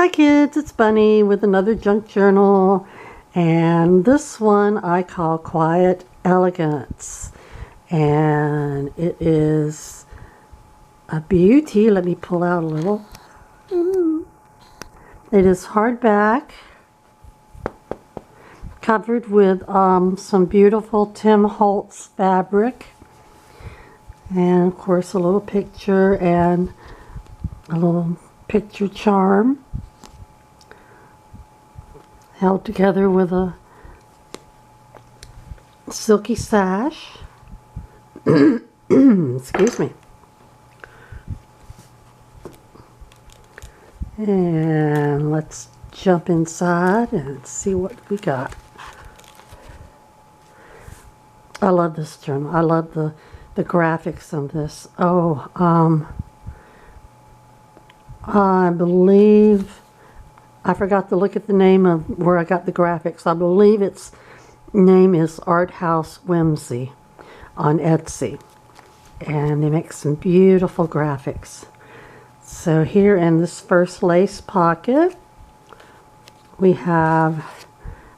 Hi kids, it's Bunny with another junk journal, and this one I call Quiet Elegance, and it is a beauty. Let me pull out a little. It is hardback, covered with some beautiful Tim Holtz fabric, and of course a little picture and a little picture charm held together with a silky sash. Excuse me. And let's jump inside and see what we got. I love this journal. I love the graphics on this. I believe I forgot to look at the name of where I got the graphics. I believe its name is Art House Whimsy on Etsy. And they make some beautiful graphics. So here in this first lace pocket, we have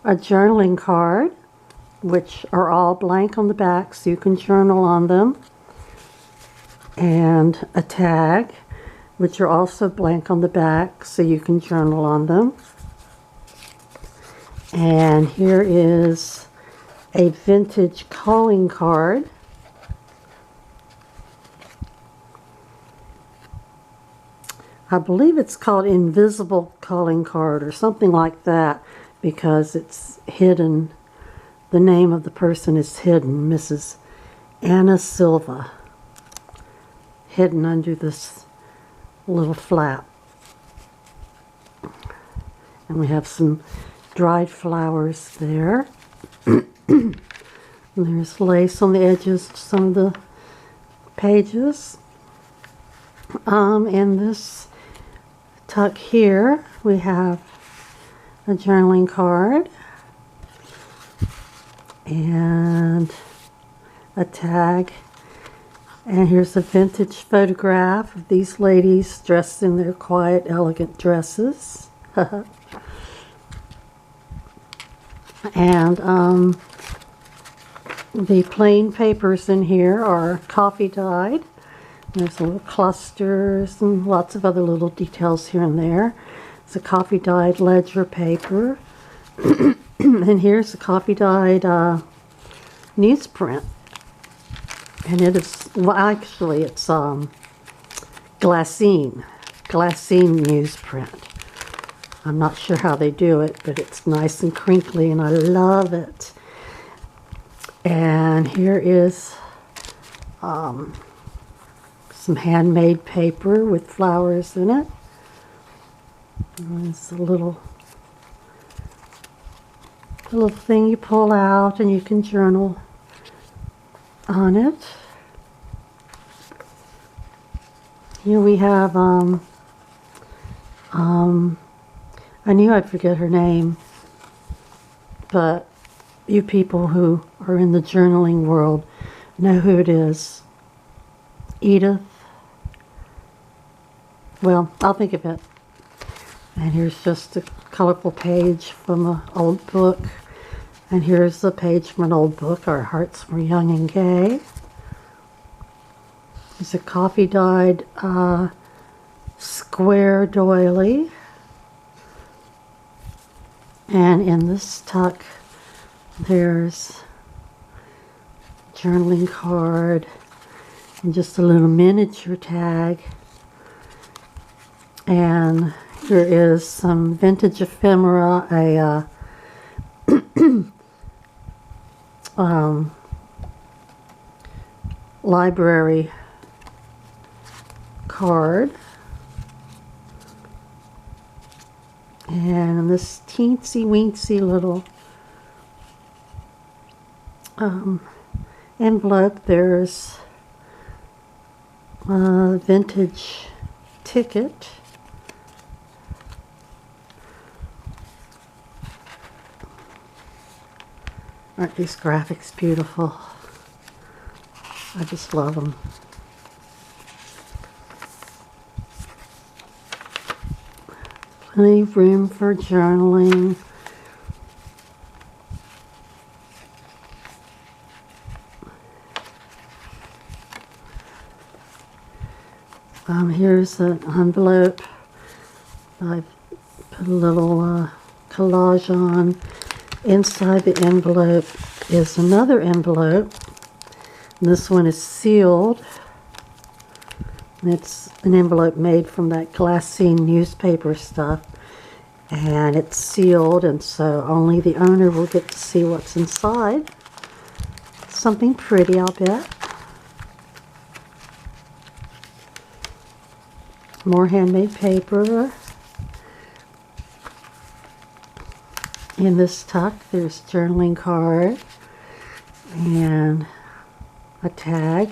a journaling card, which are all blank on the back, so you can journal on them. And a tag, which are also blank on the back, so you can journal on them. And here is a vintage calling card. I believe it's called Invisible Calling Card or something like that, because it's hidden. The name of the person is hidden, Mrs. Anna Silva, hidden under this little flap. And we have some dried flowers there. And there's lace on the edges of some of the pages. In this tuck here, we have a journaling card and a tag. And here's a vintage photograph of these ladies dressed in their quiet, elegant dresses. And the plain papers in here are coffee dyed. There's little clusters and lots of other little details here and there. It's a coffee dyed ledger paper. And here's a coffee dyed newsprint. And it is, well, actually it's glassine newsprint. I'm not sure how they do it, but it's nice and crinkly and I love it. And here is some handmade paper with flowers in it. And there's a little thing you pull out and you can journal on it. Here we have I knew I'd forget her name, but you people who are in the journaling world know who it is. Edith. Well, I'll think of it. And here's just a colorful page from an old book. And here's a page from an old book, Our Hearts Were Young and Gay. There's a coffee dyed square doily. And in this tuck, there's a journaling card and just a little miniature tag. And here is some vintage ephemera, a library card, and in this teensy weensy little envelope there's a vintage ticket. Aren't these graphics beautiful? I just love them. Leave room for journaling. Here's an envelope. I've put a little collage on. Inside the envelope is another envelope. This one is sealed. It's an envelope made from that glassine newspaper stuff. And it's sealed, and so only the owner will get to see what's inside. Something pretty, I'll bet. More handmade paper. In this tuck, there's a journaling card and a tag.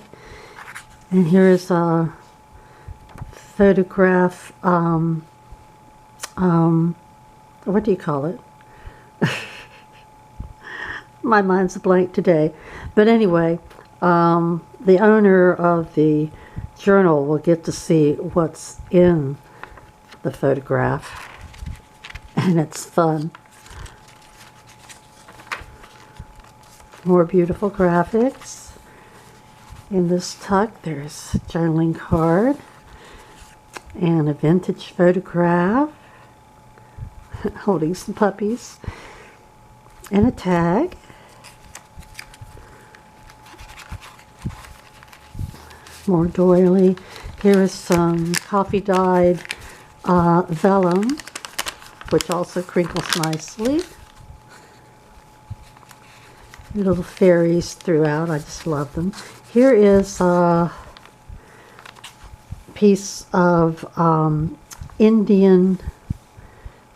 And here's a photograph, what do you call it? My mind's a blank today. But anyway, the owner of the journal will get to see what's in the photograph, and it's fun. More beautiful graphics. In this tuck, there's a journaling card and a vintage photograph holding some puppies and a tag. More doily. Here is some coffee dyed vellum, which also crinkles nicely. Little fairies throughout. I just love them. Here is a piece of Indian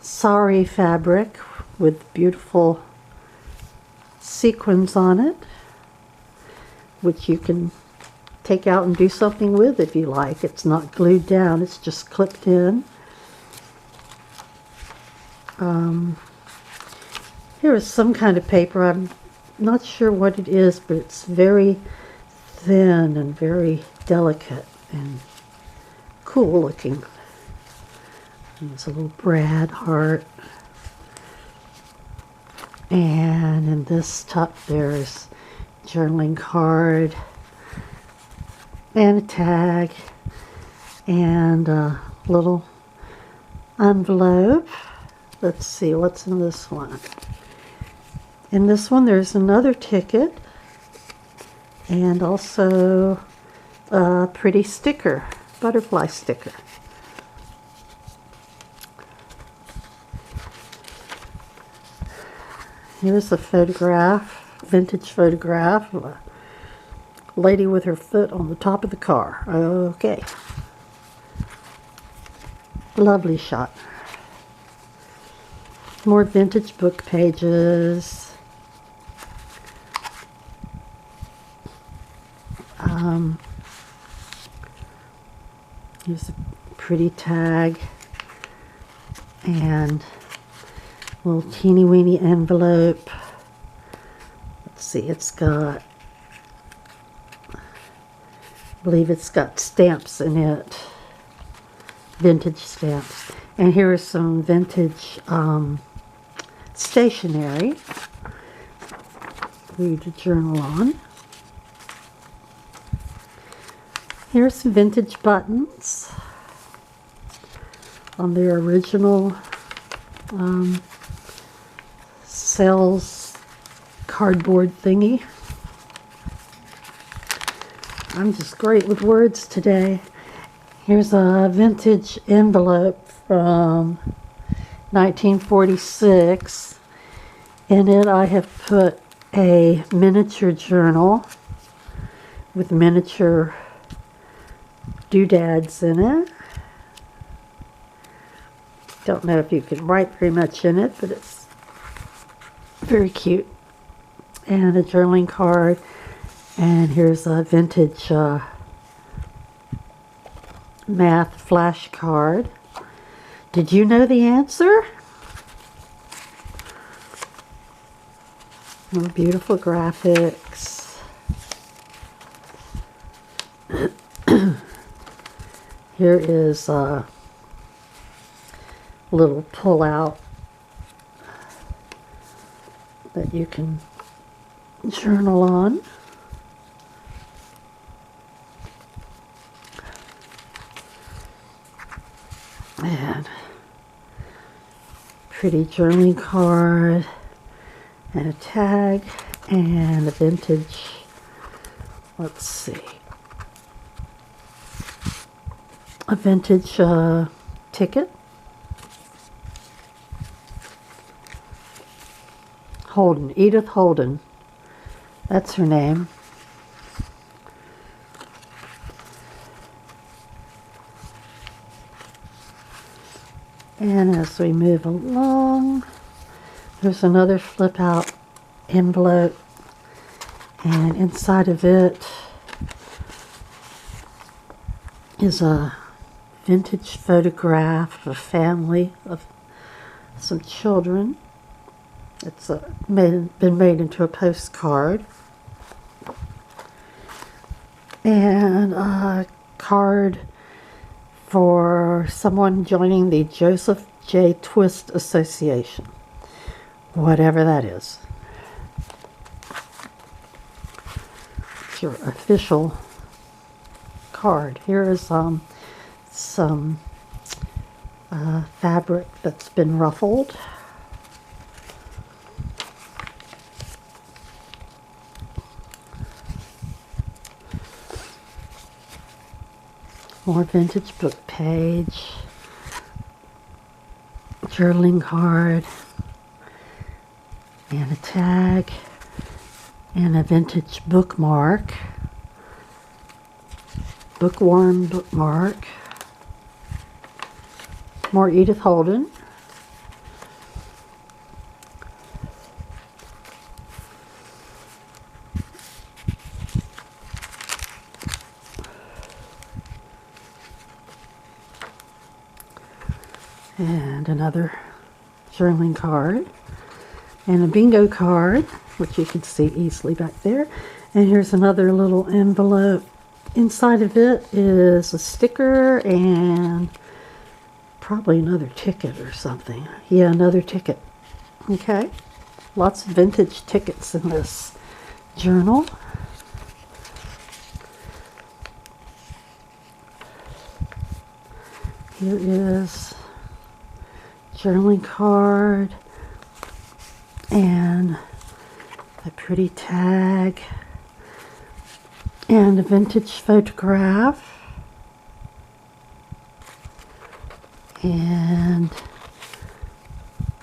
sari fabric with beautiful sequins on it, which you can take out and do something with if you like. It's not glued down, it's just clipped in. Here is some kind of paper. I'm not sure what it is, but it's very thin and very delicate and cool looking. There's a little brad heart. And in this tuck there's a journaling card and a tag and a little envelope. Let's see what's in this one. In this one there's another ticket and also a pretty sticker, butterfly sticker. Here's a photograph, vintage photograph of a lady with her foot on the top of the car. Okay. Lovely shot. More vintage book pages. Here's a pretty tag and a little teeny weeny envelope. Let's see, it's got, I believe it's got stamps in it, vintage stamps. And here are some vintage stationery for you to journal on. Here's some vintage buttons on their original sales cardboard thingy. I'm just great with words today. Here's a vintage envelope from 1946. In it I have put a miniature journal with miniature doodads in it. Don't know if you can write very much in it, but it's very cute. And a journaling card. And here's a vintage math flashcard. Did you know the answer? More beautiful graphics. Here is little pull out that you can journal on. And pretty journaling card and a tag and a vintage, let's see, a vintage ticket. Holden, Edith Holden, that's her name. And as we move along, there's another flip out envelope, and inside of it is a vintage photograph of a family of some children. It's been made into a postcard. And a card for someone joining the Joseph J. Twist Association, whatever that is. It's your official card. Here is some fabric that's been ruffled. More vintage book page, journaling card, and a tag, and a vintage bookmark, bookworm bookmark, more Edith Holden, and another journaling card, and a bingo card, which you can see easily back there. And here's another little envelope. Inside of it is a sticker and probably another ticket or something. Yeah, another ticket. Okay, lots of vintage tickets in this journal. Here is journaling card and a pretty tag and a vintage photograph and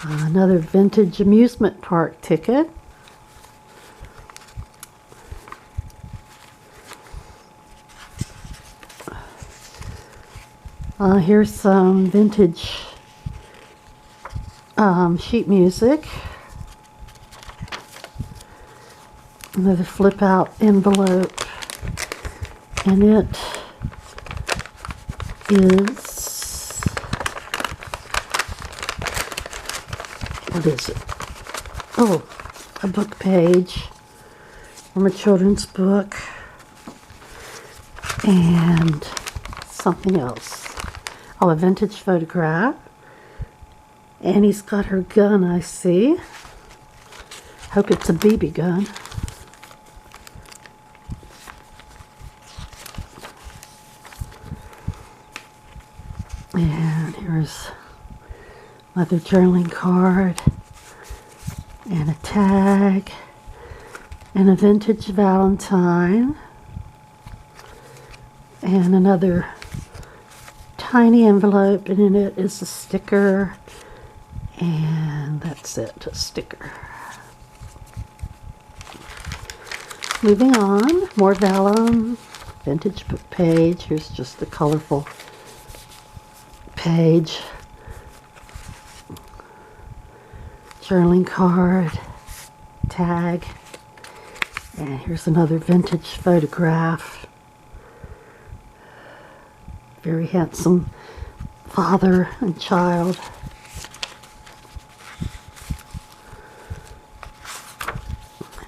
another vintage amusement park ticket. Here's some vintage sheet music. Another flip out envelope, and it is, what is it? Oh, a book page from a children's book and something else. Oh, a vintage photograph. Annie's got her gun, I see. Hope it's a BB gun. And here's another journaling card and a tag and a vintage Valentine and another tiny envelope, and in it is a sticker, and that's it, a sticker. Moving on, more vellum, vintage book page. Here's just a colorful page, journaling card, tag, and here's another vintage photograph. Very handsome father and child.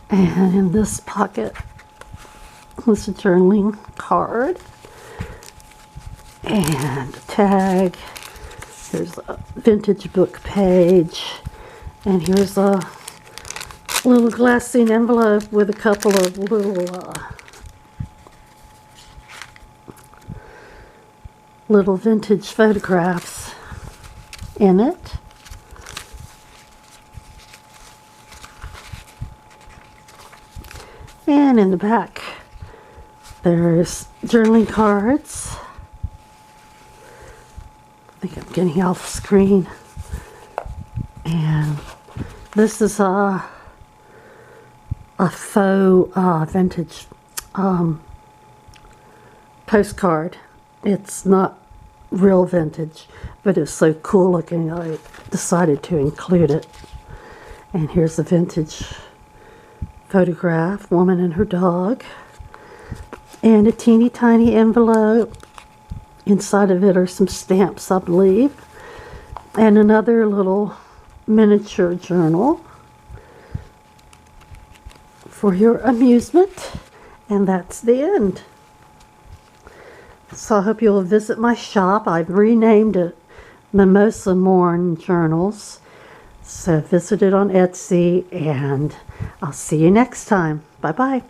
And in this pocket was a journaling card and a tag Here's a vintage book page. And here's a little glassine envelope with a couple of little vintage photographs in it. And in the back, there's journaling cards. I think I'm getting off the screen. And this is a faux vintage postcard. It's not real vintage, but it's so cool looking I decided to include it. And here's a vintage photograph, woman and her dog, and a teeny tiny envelope. Inside of it are some stamps, I believe, and another little miniature journal for your amusement. And that's the end. So I hope you'll visit my shop. I've renamed it Mimosa Morn Journals. So visit it on Etsy, and I'll see you next time. Bye-bye.